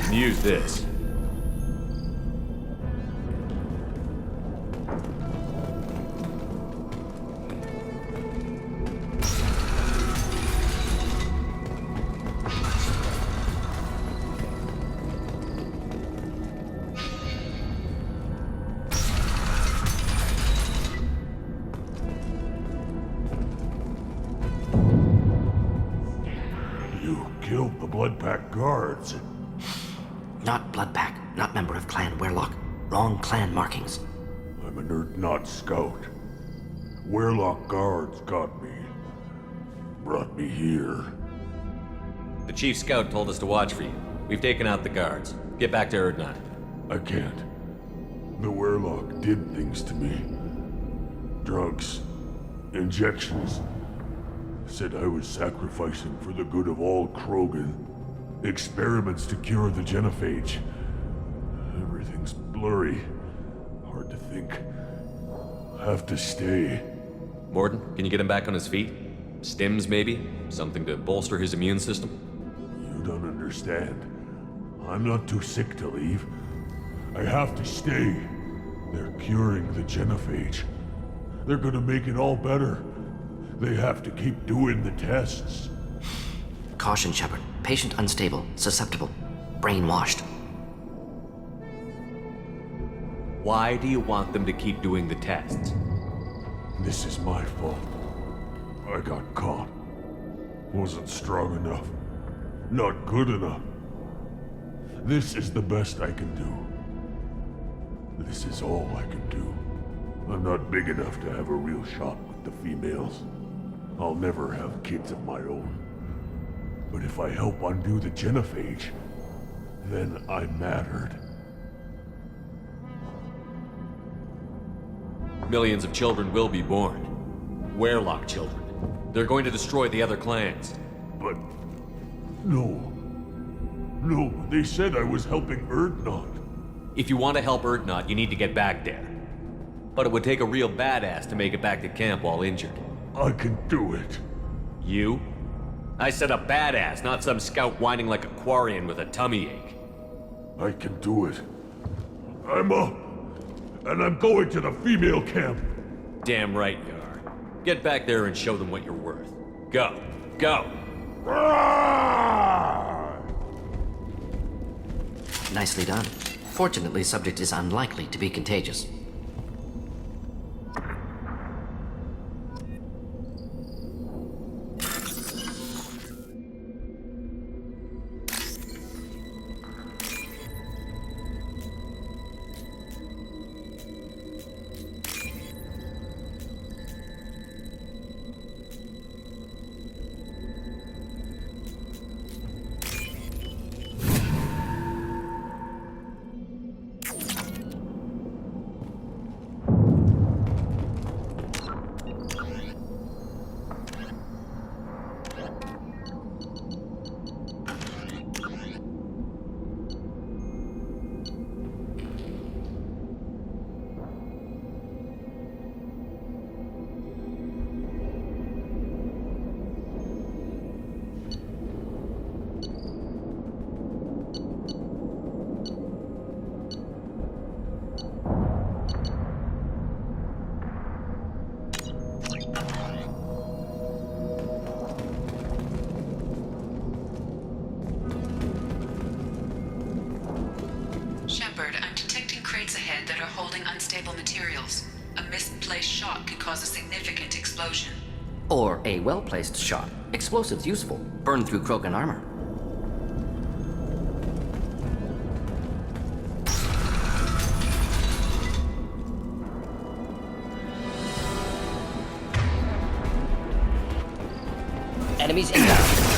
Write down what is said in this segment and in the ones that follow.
can use this. Killed the Bloodpack guards. Not Bloodpack, not member of Clan Werlock. Wrong clan markings. I'm an Urdnot scout. Werlock guards got me. Brought me here. The chief scout told us to watch for you. We've taken out the guards. Get back to Urdnot. I can't. The Werlock did things to me. Drugs. Injections. Said I was sacrificing for the good of all Krogan. Experiments to cure the genophage. Everything's blurry. Hard to think. Have to stay. Mordin, can you get him back on his feet? Stims, maybe? Something to bolster his immune system? You don't understand. I'm not too sick to leave. I have to stay. They're curing the genophage. They're gonna make it all better. They have to keep doing the tests. Caution, Shepard. Patient unstable, susceptible, brainwashed. Why do you want them to keep doing the tests? This is my fault. I got caught. Wasn't strong enough. Not good enough. This is the best I can do. This is all I can do. I'm not big enough to have a real shot with the females. I'll never have kids of my own. But if I help undo the genophage, then I mattered. Millions of children will be born. Werlock children. They're going to destroy the other clans. But... no. No, they said I was helping Urdnot. If you want to help Urdnot, you need to get back there. But it would take a real badass to make it back to camp while injured. I can do it. You? I said a badass, not some scout whining like a Quarian with a tummy ache. I can do it. I'm up. And I'm going to the female camp. Damn right you are. Get back there and show them what you're worth. Go. Go! Nicely done. Fortunately, subject is unlikely to be contagious. Shepard, I'm detecting crates ahead that are holding unstable materials. A misplaced shot could cause a significant explosion. Or a well-placed shot. Explosives useful. Burn through Krogan armor. Enemies inbound.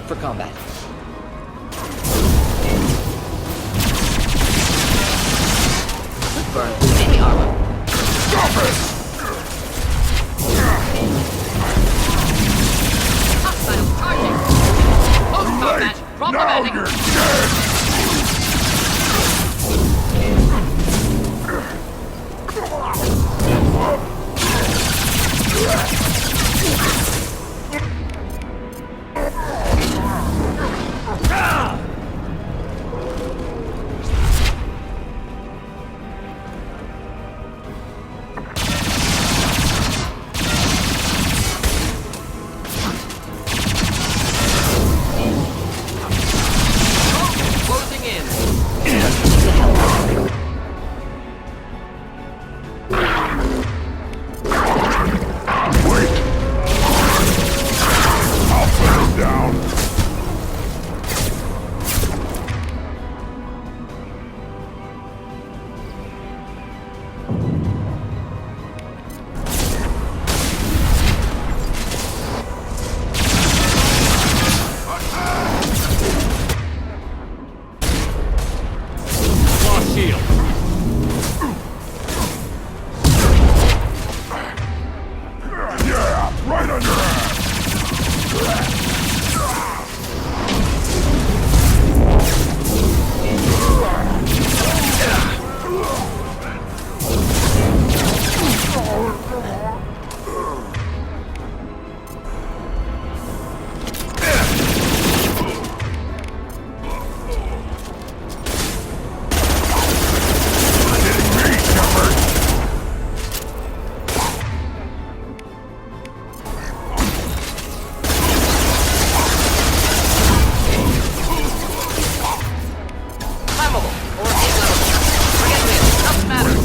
fit for combat. Could burn through any armor. Stop it! Hostiles charging! Close combat! Drop the Now landing! you're dead! Closing in! Wait! I'll put him down. Lost shield. Yeah, right on your ass. Hitting me, Shepard. Flammable! Or inflammable! Forget this! Doesn't matter!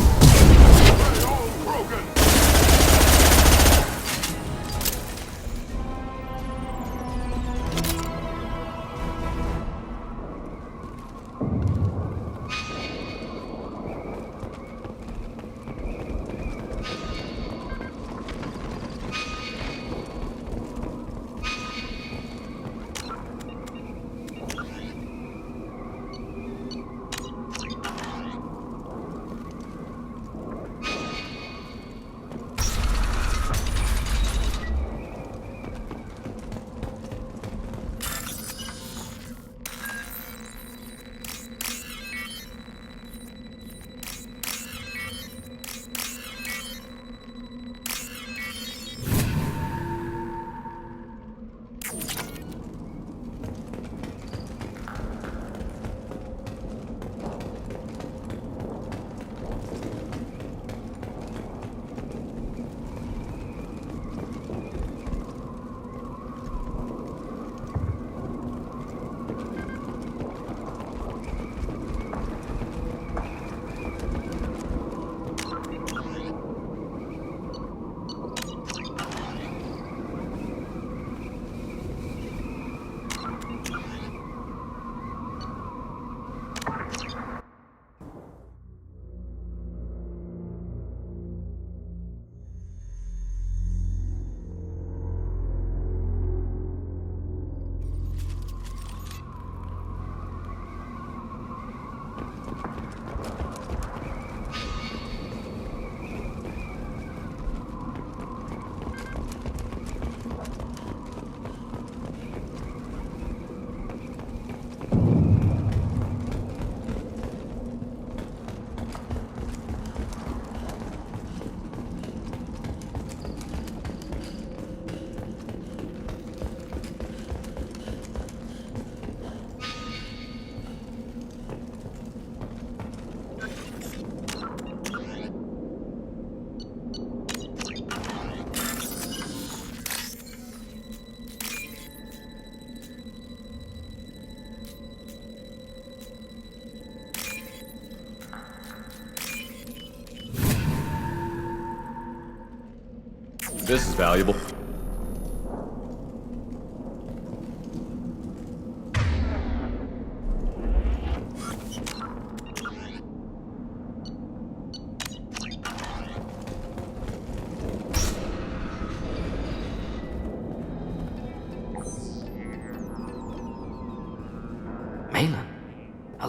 This is valuable.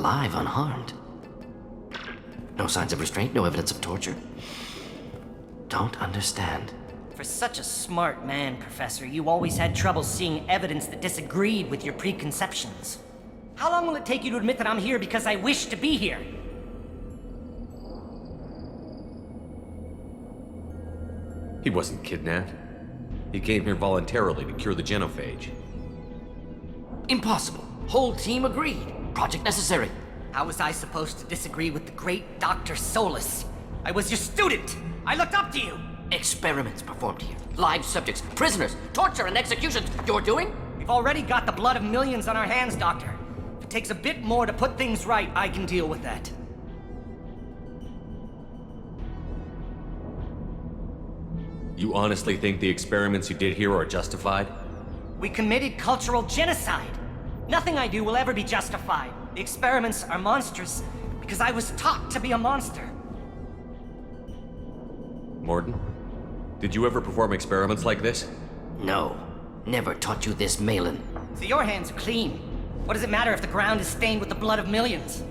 alive, unharmed. No signs of restraint, no evidence of torture. Don't understand. For such a smart man, Professor, you always had trouble seeing evidence that disagreed with your preconceptions. How long will it take you to admit that I'm here because I wish to be here? He wasn't kidnapped. He came here voluntarily to cure the genophage. Impossible. Whole team agreed. Project necessary. How was I supposed to disagree with the great Dr. Solus? I was your student! I looked up to you! Experiments performed here. Live subjects, prisoners, torture and executions. You're doing? We've already got the blood of millions on our hands, Doctor. If it takes a bit more to put things right, I can deal with that. You honestly think the experiments you did here are justified? We committed cultural genocide. Nothing I do will ever be justified. The experiments are monstrous because I was taught to be a monster. Mordin, did you ever perform experiments like this? No. Never taught you this, Malin. So your hands are clean. What does it matter if the ground is stained with the blood of millions?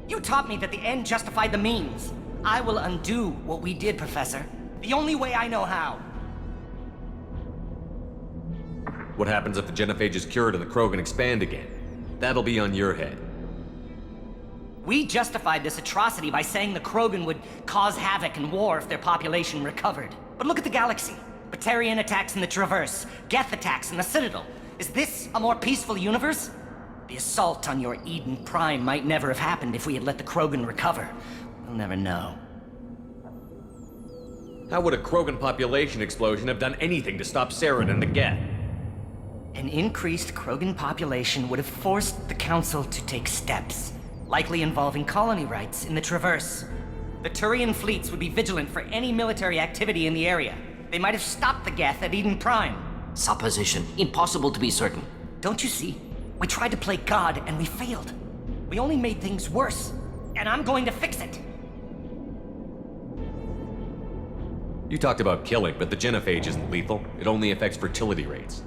You taught me that the end justified the means. I will undo what we did, Professor. The only way I know how. What happens if the genophage is cured and the Krogan expand again? That'll be on your head. We justified this atrocity by saying the Krogan would cause havoc and war if their population recovered. But look at the galaxy. Batarian attacks in the Traverse, Geth attacks in the Citadel. Is this a more peaceful universe? The assault on your Eden Prime might never have happened if we had let the Krogan recover. We'll never know. How would a Krogan population explosion have done anything to stop Saren and the Geth? An increased Krogan population would have forced the Council to take steps, likely involving colony rights in the Traverse. The Turian fleets would be vigilant for any military activity in the area. They might have stopped the Geth at Eden Prime. Supposition. Impossible to be certain. Don't you see? We tried to play God and we failed. We only made things worse, and I'm going to fix it. You talked about killing, but the genophage isn't lethal. It only affects fertility rates.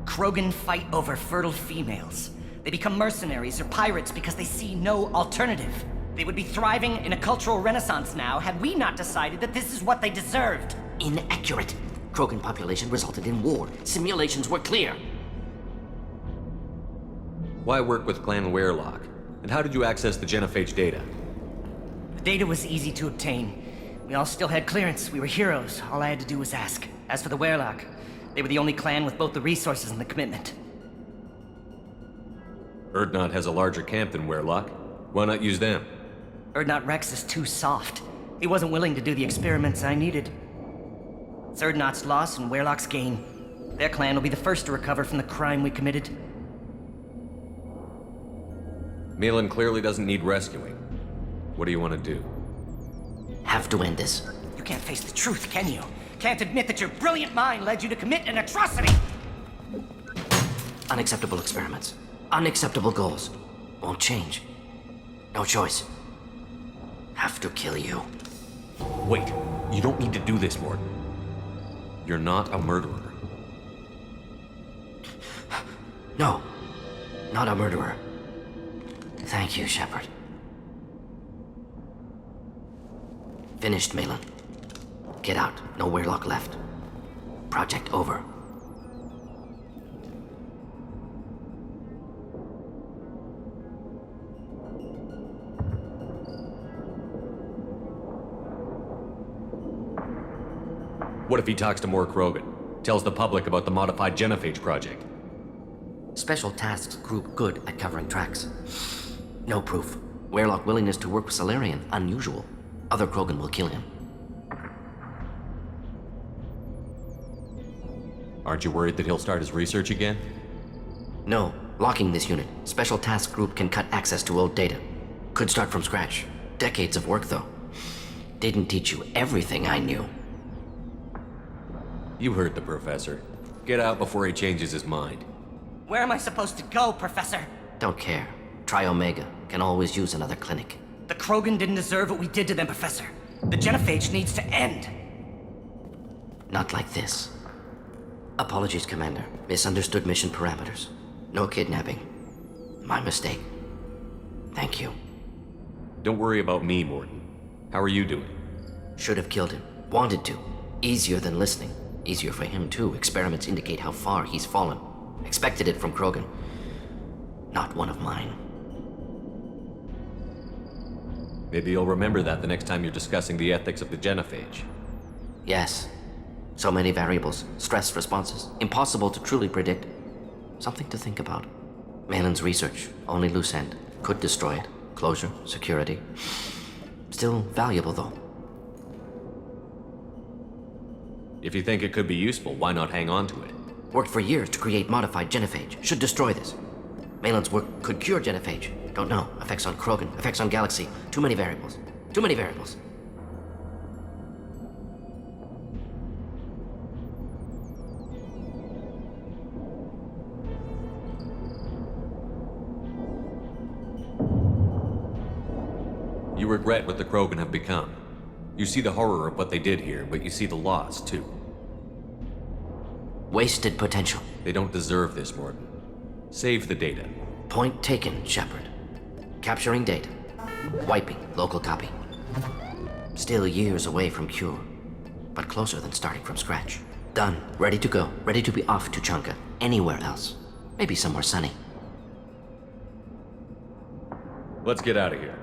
Krogan fight over fertile females. They become mercenaries or pirates because they see no alternative. They would be thriving in a cultural renaissance now had we not decided that this is what they deserved. Inaccurate. Krogan population resulted in war. Simulations were clear. Why work with Clan Weyrloc? And how did you access the genophage data? The data was easy to obtain. We all still had clearance. We were heroes. All I had to do was ask. As for the Weyrloc, they were the only clan with both the resources and the commitment. Urdnot has a larger camp than Weyrloc. Why not use them? Urdnot Rex is too soft. He wasn't willing to do the experiments I needed. It's Urdnot's loss and Weyrloc's gain. Their clan will be the first to recover from the crime we committed. Malin clearly doesn't need rescuing. What do you want to do? Have to end this. You can't face the truth, can you? Can't admit that your brilliant mind led you to commit an atrocity! Unacceptable experiments. Unacceptable goals. Won't change. No choice. Have to kill you. Wait, you don't need to do this, Mordin. You're not a murderer. No. Not a murderer. Thank you, Shepard. Finished, Malin. Get out. No Weyrloc left. Project over. What if he talks to more Krogan? Tells the public about the modified genophage project? Special Tasks Group good at covering tracks. No proof. Weyrloc willingness to work with Salarian, unusual. Other Krogan will kill him. Aren't you worried that he'll start his research again? No. Locking this unit. Special Task Group can cut access to old data. Could start from scratch. Decades of work, though. Didn't teach you everything I knew. You heard the professor. Get out before he changes his mind. Where am I supposed to go, Professor? Don't care. Try Omega. Can always use another clinic. The Krogan didn't deserve what we did to them, Professor. The genophage needs to end. Not like this. Apologies, Commander. Misunderstood mission parameters. No kidnapping. My mistake. Thank you. Don't worry about me, Mordin. How are you doing? Should have killed him. Wanted to. Easier than listening. Easier for him, too. Experiments indicate how far he's fallen. Expected it from Krogan. Not one of mine. Maybe you'll remember that the next time you're discussing the ethics of the genophage. Yes. So many variables. Stress responses. Impossible to truly predict. Something to think about. Malin's research. Only loose end. Could destroy it. Closure. Security. Still valuable, though. If you think it could be useful, why not hang on to it? Worked for years to create modified genophage. Should destroy this. Malin's work could cure genophage. Don't know. Effects on Krogan. Effects on Galaxy. Too many variables. Too many variables. You regret what the Krogan have become. You see the horror of what they did here, but you see the loss, too. Wasted potential. They don't deserve this, Mordin. Save the data. Point taken, Shepard. Capturing data. Wiping local copy. Still years away from cure, but closer than starting from scratch. Done. Ready to go. Ready to be off to Chunka. Anywhere else. Maybe somewhere sunny. Let's get out of here.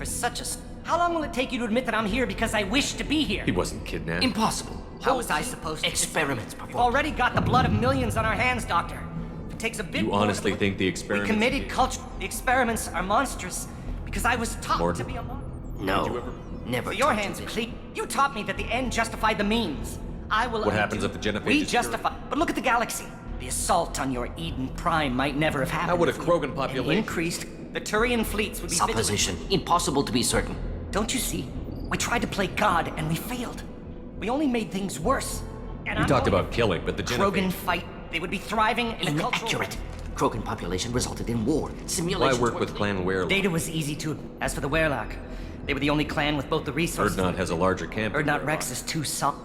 Such a... How long will it take you to admit that I'm here because I wish to be here? He wasn't kidnapped. Impossible. How was I supposed to... Experiments We've performed. already got the blood of millions on our hands, Doctor. If it takes a bit You more honestly to... think the We experiments... committed culture... The experiments are monstrous because I was taught Mordin? to be a monster. No. Never. So your touch hands this. clean. You taught me that the end justified the means. I will... What happens if the genophage We is justify... But look at the galaxy. The assault on your Eden Prime might never have happened. How would a if we Krogan had population- increased? The Turian fleets would be vigilant. Supposition. Impossible to be certain. Don't you see? We tried to play God and we failed. We only made things worse. And You I'm talked going about killing, but the Krogan genophage... fight. They would be thriving in a cultural... Inaccurate. Krogan population resulted in war. Why Simulations work were- with Clan Werlock? Data was easy to... As for the Werlock, they were the only clan with both the resources... Urdnot has a larger camp than Urdnot Werlock. Rex is too solid.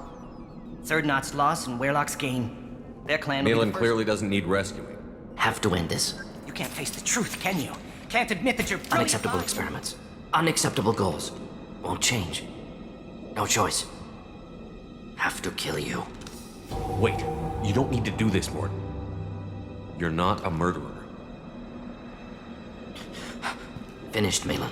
It's Urdnot's loss and Werlock's gain. Their clan will be the Malin first- clearly doesn't need rescuing. Have to end this. You can't face the truth, can you? Can't admit that you're brilliant Unacceptable minds. experiments. Unacceptable goals. Won't change. No choice. Have to kill you. Wait, you don't need to do this, Mordin. You're not a murderer. Finished, Malin.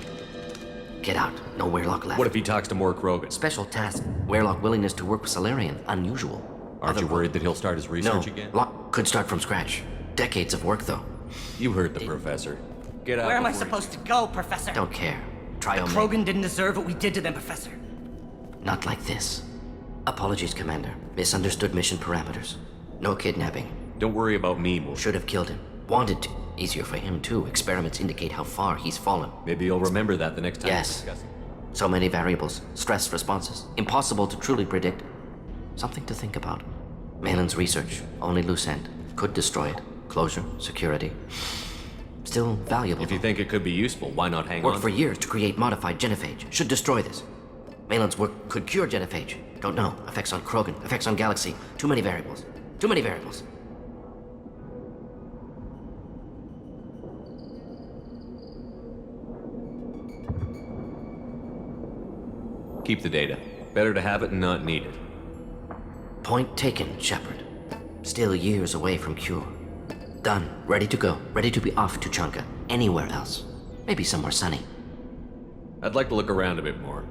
Get out. No Werlock left. What if he talks to more Krogan? Special task. Werlock willingness to work with Solarian. Unusual. Aren't you worried that he'll start his No. research again? Lock could start from scratch. Decades of work, though. You heard the professor. Get out Where am I before he- supposed to go, Professor? Don't care. Try Omega. Krogan didn't deserve what we did to them, Professor. Not like this. Apologies, Commander. Misunderstood mission parameters. No kidnapping. Don't worry about me, Mordin. Should have killed him. Wanted to. Easier for him, too. Experiments indicate how far he's fallen. Maybe you'll remember that the next time Yes. we discuss it. So many variables. Stress responses. Impossible to truly predict. Something to think about. Malin's research. Only loose end. Could destroy it. Closure. Security. Still valuable. If you think it could be useful, why not hang Worked on? for years to create modified genophage. Should destroy this. Malin's work could cure genophage. Don't know. Effects on Krogan. Effects on Galaxy. Too many variables. Too many variables. Keep the data. Better to have it and not need it. Point taken, Shepard. Still years away from cure. Done. Ready to go. Ready to be off to Tuchanka. Anywhere else. Maybe somewhere sunny. I'd like to look around a bit more.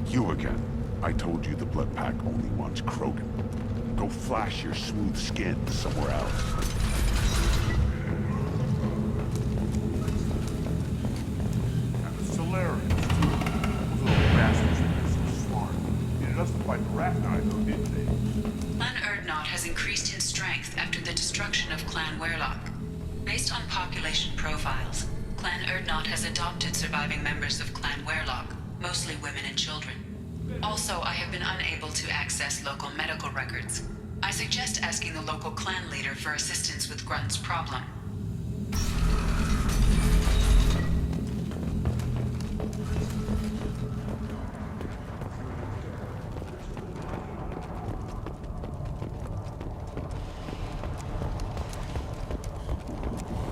You again. I told you the Blood Pack only wants Krogan. Go flash your smooth skin somewhere else. And the Solarians, too. Those little bastards think they're so smart. Needed us to fight the Rat Knight, though, didn't they? Clan Urdnot has increased in strength after the destruction of Clan Werlock. Based on population profiles, Clan Urdnot has adopted surviving members of Clan Werlock, mostly women and children. Also, I have been unable to access local medical records. I suggest asking the local clan leader for assistance with Grunt's problem.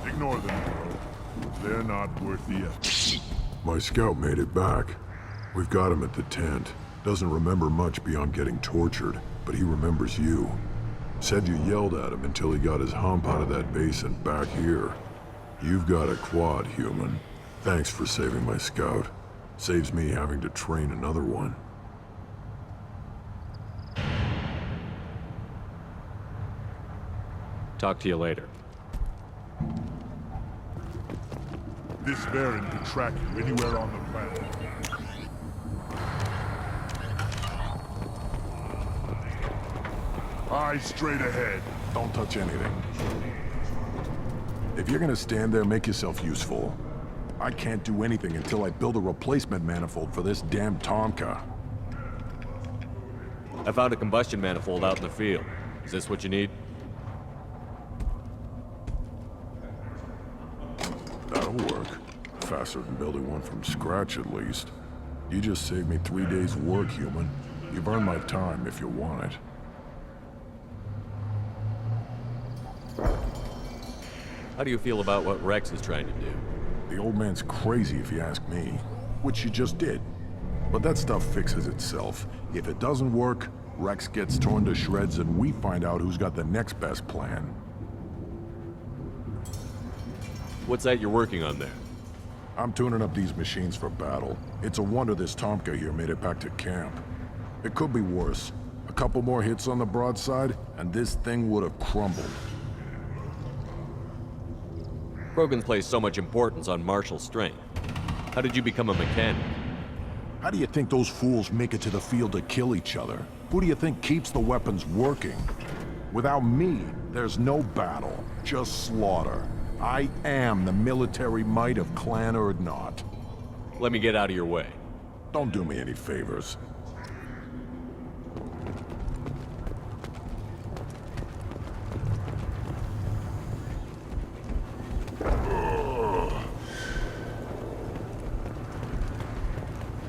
Ignore them, bro. They're not worth the effort. My scout made it back. We've got him at the tent. Doesn't remember much beyond getting tortured, but he remembers you. Said you yelled at him until he got his hump out of that basin back here. You've got a quad, human. Thanks for saving my scout. Saves me having to train another one. Talk to you later. This Baron can track you anywhere on the planet. Eyes straight ahead. Don't touch anything. If you're gonna stand there, make yourself useful. I can't do anything until I build a replacement manifold for this damn Tomka. I found a combustion manifold out in the field. Is this what you need? That'll work. Faster than building one from scratch, at least. You just saved me 3 days' work, human. You've earned my time if you want it. How do you feel about what Rex is trying to do? The old man's crazy if you ask me. Which you just did. But that stuff fixes itself. If it doesn't work, Rex gets torn to shreds and we find out who's got the next best plan. What's that you're working on there? I'm tuning up these machines for battle. It's a wonder this Tomka here made it back to camp. It could be worse. A couple more hits on the broadside, and this thing would have crumbled. Krogan's placed so much importance on martial strength. How did you become a mechanic? How do you think those fools make it to the field to kill each other? Who do you think keeps the weapons working? Without me, there's no battle, just slaughter. I am the military might of Clan Urdnot. Let me get out of your way. Don't do me any favors.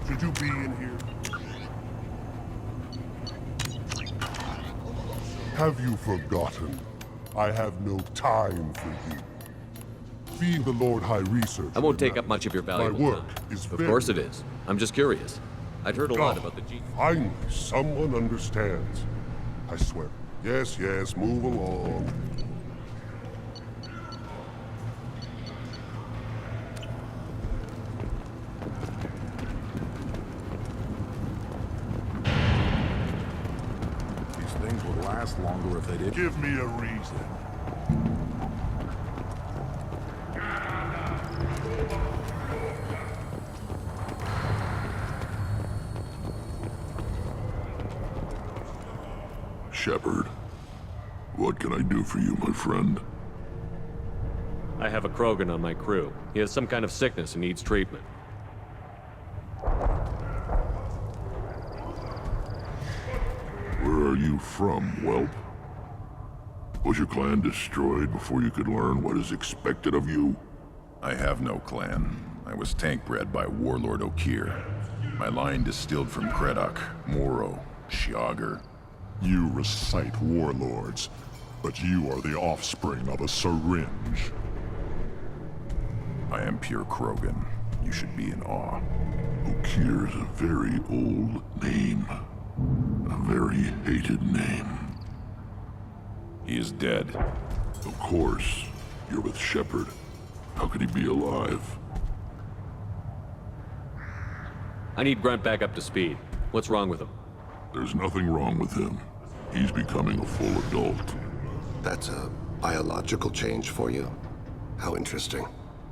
Should you be in here? Have you forgotten? I have no time for you. Being the Lord High Researcher... I won't take up much of your valuable my work time. is Of very... course it is. I'm just curious. I'd heard a lot about the G... Finally, someone understands. I swear. Yes, yes, move along. These things would last longer if they did. Give me a reason. Shepard, what can I do for you, my friend? I have a Krogan on my crew. He has some kind of sickness and needs treatment. Where are you from, whelp? Was your clan destroyed before you could learn what is expected of you? I have no clan. I was tank bred by Warlord Okeer. My line distilled from Kredok, Moro, Shiagar. You recite warlords, but you are the offspring of a syringe. I am pure Krogan. You should be in awe. Okeer is a very old name. A very hated name. He is dead. Of course. You're with Shepard. How could he be alive? I need Grunt back up to speed. What's wrong with him? There's nothing wrong with him. He's becoming a full adult. That's a biological change for you. How interesting.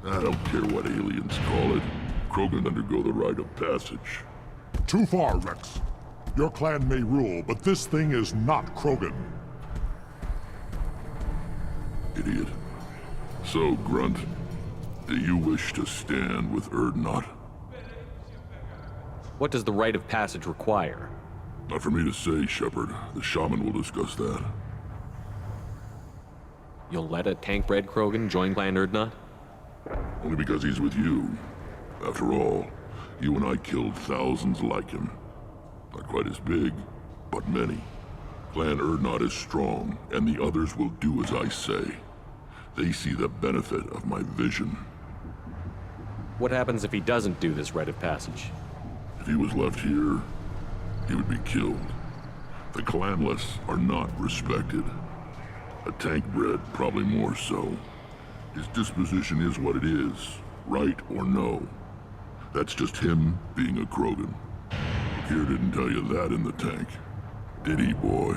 I don't care what aliens call it. Krogan undergo the rite of passage. Too far, Rex. Your clan may rule, but this thing is not Krogan. Idiot. So, Grunt, do you wish to stand with Urdnot? What does the rite of passage require? Not for me to say, Shepard. The shaman will discuss that. You'll let a tank-bred Krogan join Clan Urdnot? Only because he's with you. After all, you and I killed thousands like him. Not quite as big, but many. Clan Urdnot is strong, and the others will do as I say. They see the benefit of my vision. What happens if he doesn't do this rite of passage? If he was left here, he would be killed. The clanless are not respected. A tank bred, probably more so. His disposition is what it is, right or no. That's just him being a Krogan. Okeer didn't tell you that in the tank, did he, boy?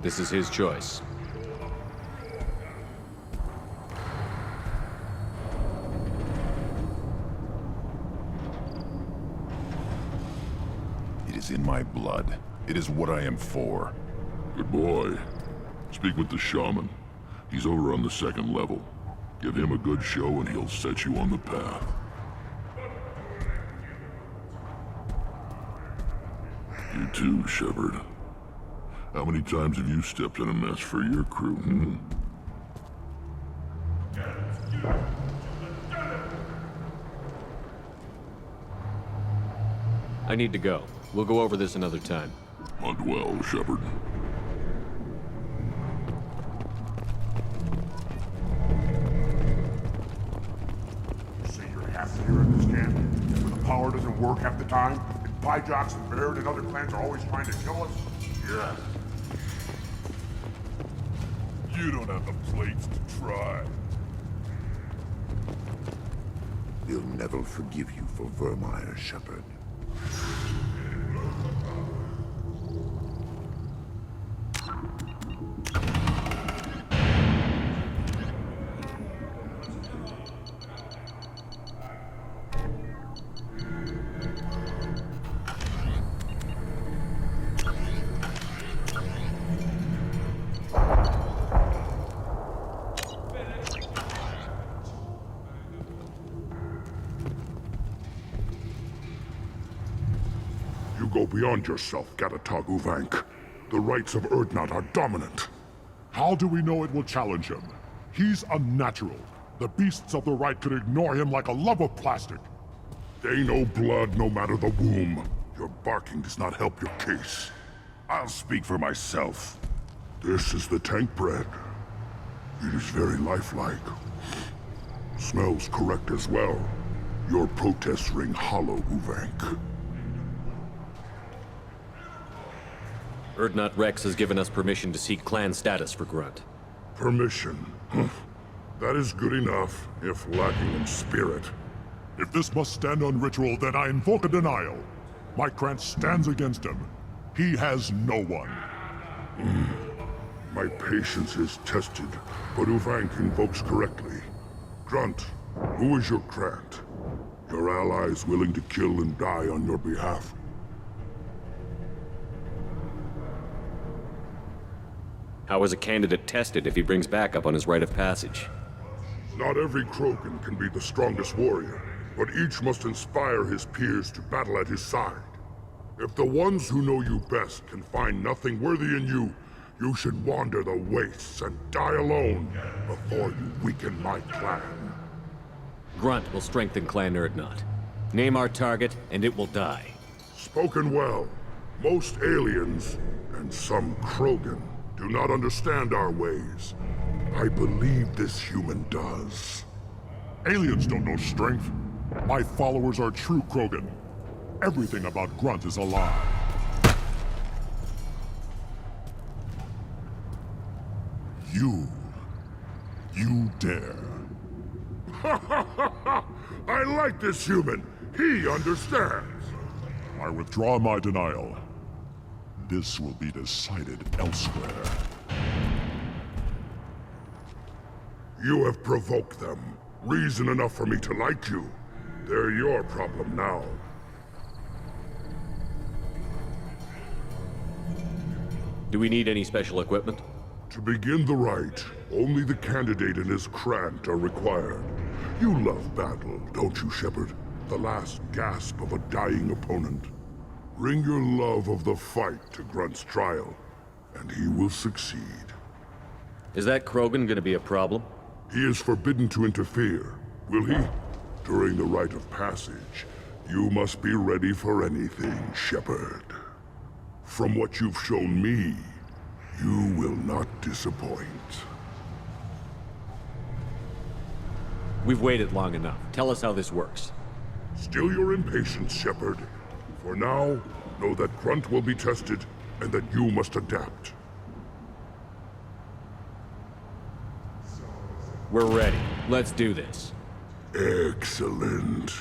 This is his choice. It is in my blood. It is what I am for. Good boy. Speak with the shaman. He's over on the second level. Give him a good show and he'll set you on the path. You too, Shepard. How many times have you stepped in a mess for your crew, hmm? I need to go. We'll go over this another time. Hunt well, Shepard. You say you're happy here in this camp? Where the power doesn't work half the time? And Pyjok's and Baird and other clans are always trying to kill us? Yeah. You don't have the plates to try. They'll never forgive you for Vermeer, Shepard. You go beyond yourself, Gatatog Uvank. The rights of Urdnot are dominant. How do we know it will challenge him? He's unnatural. The beasts of the right could ignore him like a lump of plastic. They know blood no matter the womb. Your barking does not help your case. I'll speak for myself. This is the tank bread. It is very lifelike. Smells correct as well. Your protests ring hollow, Uvank. Urdnot Rex has given us permission to seek clan status for Grunt. Permission. That is good enough, if lacking in spirit. If this must stand on ritual, then I invoke a denial. My Krantz stands against him. He has no one. My patience is tested, but Uvank invokes correctly. Grunt, who is your Krant? Your allies willing to kill and die on your behalf. How is a candidate tested if he brings backup on his rite of passage? Not every Krogan can be the strongest warrior, but each must inspire his peers to battle at his side. If the ones who know you best can find nothing worthy in you, you should wander the wastes and die alone before you weaken my clan. Grunt will strengthen Clan Urdnot. Name our target, and it will die. Spoken well. Most aliens, and some Krogan, do not understand our ways. I believe this human does. Aliens don't know strength. My followers are true Krogan. Everything about Grunt is a lie. You dare. I like this human. He understands. I withdraw my denial. This will be decided elsewhere. You have provoked them. Reason enough for me to like you. They're your problem now. Do we need any special equipment? To begin the rite, only the candidate and his Krant are required. You love battle, don't you, Shepard? The last gasp of a dying opponent. Bring your love of the fight to Grunt's trial, and he will succeed. Is that Krogan gonna be a problem? He is forbidden to interfere, will he? During the rite of passage, you must be ready for anything, Shepard. From what you've shown me, you will not disappoint. We've waited long enough. Tell us how this works. Still your impatience, Shepard. For now, know that Grunt will be tested, and that you must adapt. We're ready. Let's do this. Excellent.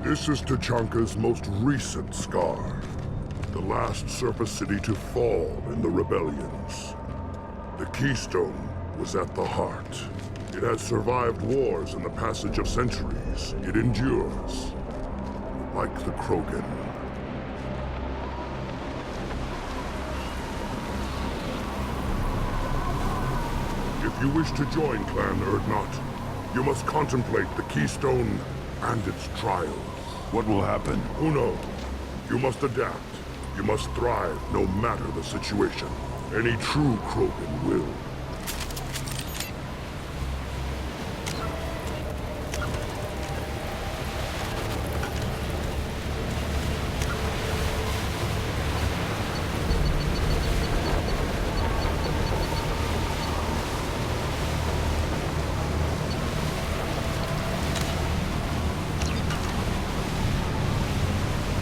This is Tachanka's most recent scar. The last surface city to fall in the rebellions. The Keystone was at the heart. It has survived wars and the passage of centuries. It endures. Like the Krogan. If you wish to join Clan Urdnot, you must contemplate the Keystone and its trials. What will happen? Who knows? You must adapt. You must thrive no matter the situation. Any true Krogan will.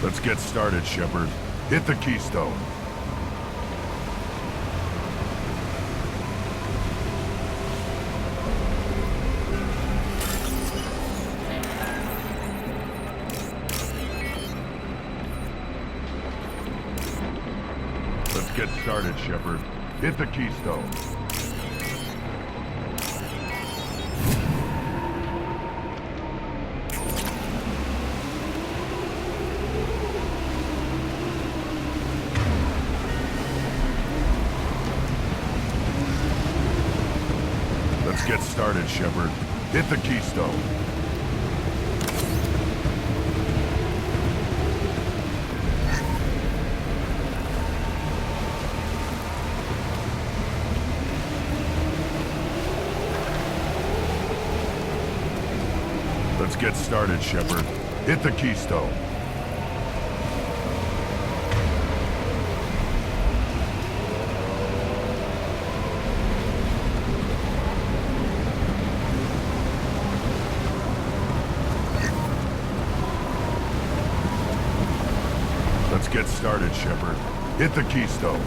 Let's get started, Shepard. Hit the Keystone. Let's get started, Shepard. Hit the Keystone. Let's get started, Shepard. Hit the Keystone. Let's get started, Shepard. Hit the Keystone. Let's get started, Shepard. Hit the Keystone.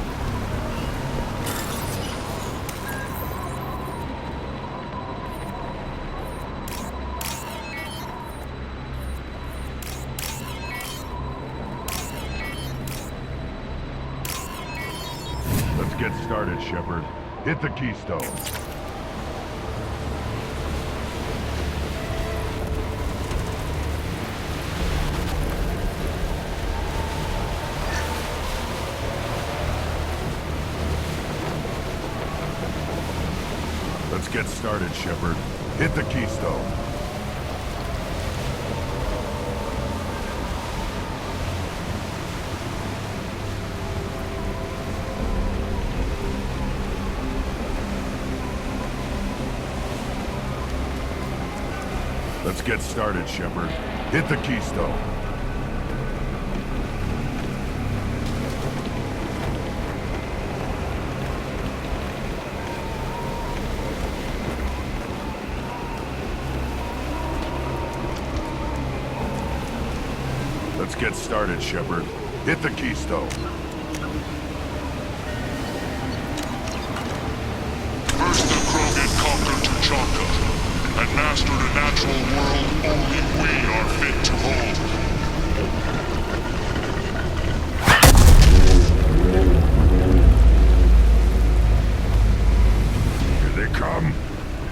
Let's get started, Shepard. Hit the Keystone. Let's get started, Shepard. Hit the Keystone. Let's get started, Shepard. Hit the Keystone. Let's get started, Shepard. Hit the Keystone. First the Krogan conquered Tachanka, and mastered a natural world only we are fit to hold. Here they come.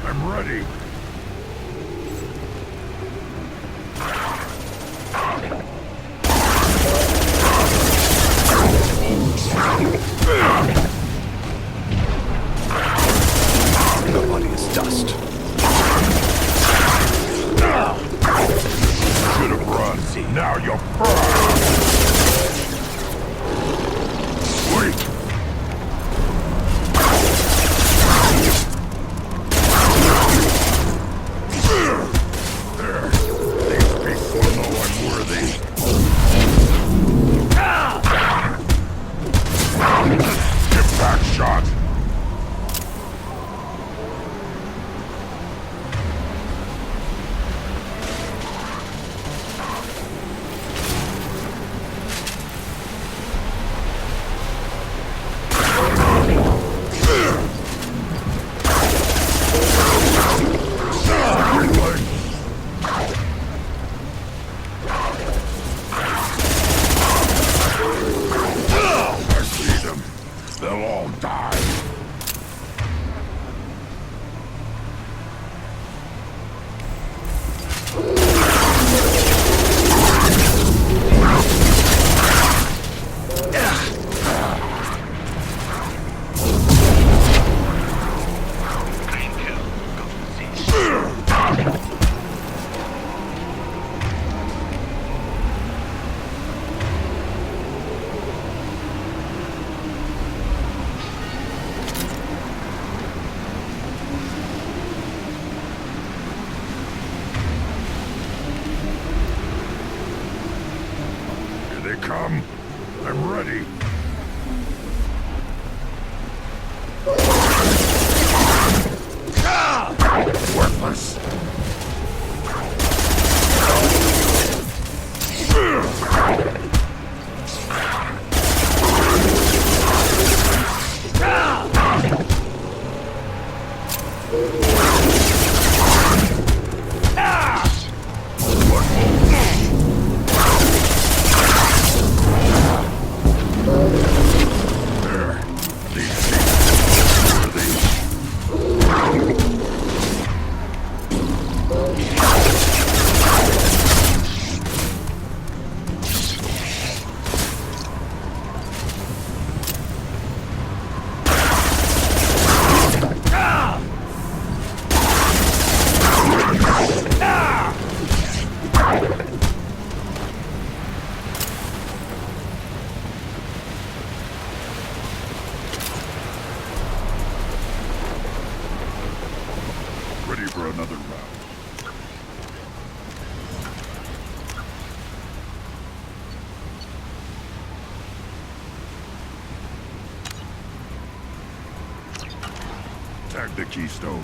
I'm ready. Nobody is dust. Should have run. Now you're burned. Wait. There. These people know I'm worthy. Impact shot. they come. I'm ready. Worthless. Ready for another round. Tag the keystone.